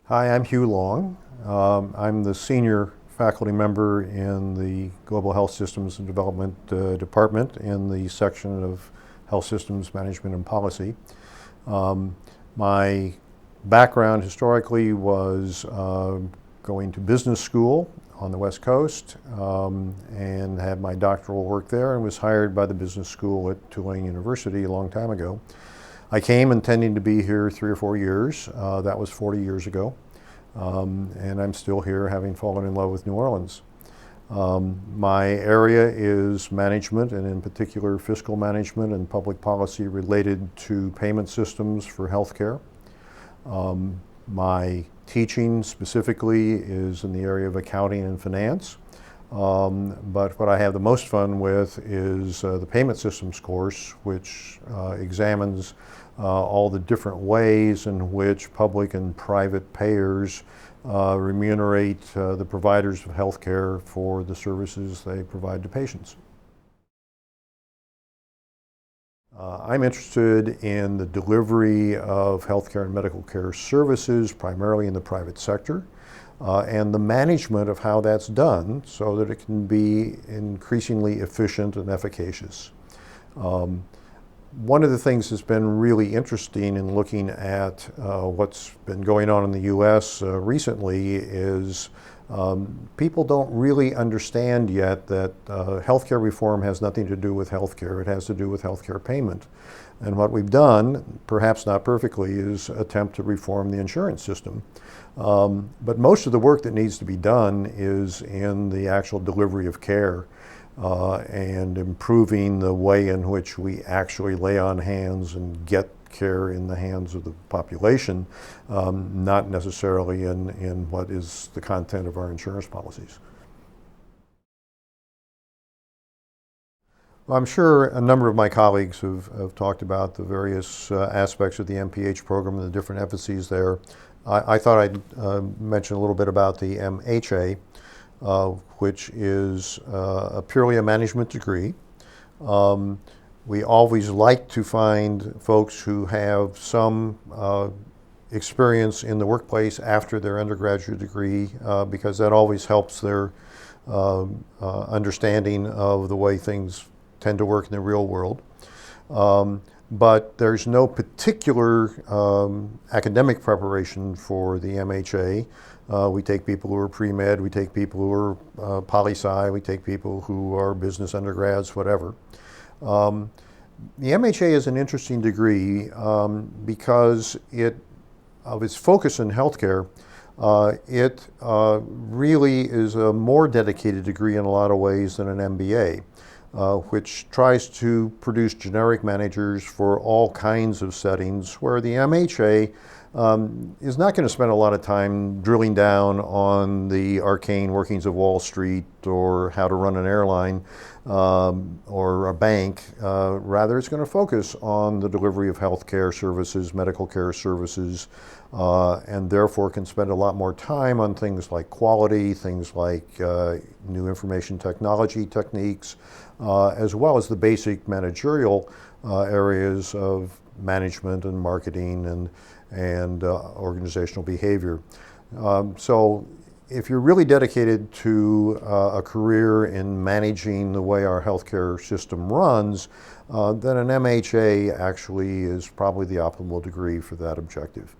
Hi, I'm Hugh Long. I'm the senior faculty member in the Global Health Systems and Development Department in the section of Health Systems Management and Policy. My background historically was going to business school on the West Coast and had my doctoral work there and was hired by the business school at Tulane University a long time ago. I came intending to be here 3 or 4 years. That was 40 years ago. And I'm still here, having fallen in love with New Orleans. My area is management, and in particular fiscal management and public policy related to payment systems for healthcare. My teaching specifically is in the area of accounting and finance. But what I have the most fun with is the payment systems course, which examines all the different ways in which public and private payers remunerate the providers of healthcare for the services they provide to patients. I'm interested in the delivery of healthcare and medical care services, primarily in the private sector, and the management of how that's done so that it can be increasingly efficient and efficacious. One of the things that's been really interesting in looking at what's been going on in the U.S. Recently is people don't really understand yet that healthcare reform has nothing to do with healthcare. It has to do with healthcare payment. And what we've done, perhaps not perfectly, is attempt to reform the insurance system. But most of the work that needs to be done is in the actual delivery of care. And improving the way in which we actually lay on hands and get care in the hands of the population, not necessarily in what is the content of our insurance policies. Well, I'm sure a number of my colleagues have talked about the various aspects of the MPH program and the different emphases there. I thought I'd mention a little bit about the MHA. Which is purely a management degree. We always like to find folks who have some experience in the workplace after their undergraduate degree because that always helps their understanding of the way things tend to work in the real world. But there's no particular academic preparation for the MHA. We take people who are pre-med, we take people who are poli-sci, we take people who are business undergrads, whatever. The MHA is an interesting degree because of its focus in healthcare, it really is a more dedicated degree in a lot of ways than an MBA. Which tries to produce generic managers for all kinds of settings, where the MHA is not going to spend a lot of time drilling down on the arcane workings of Wall Street or how to run an airline or a bank. Rather, it's going to focus on the delivery of health care services, medical care services, and therefore can spend a lot more time on things like quality, things like new information technology techniques, as well as the basic managerial areas of management and marketing and organizational behavior. So if you're really dedicated to a career in managing the way our healthcare system runs, then an MHA actually is probably the optimal degree for that objective.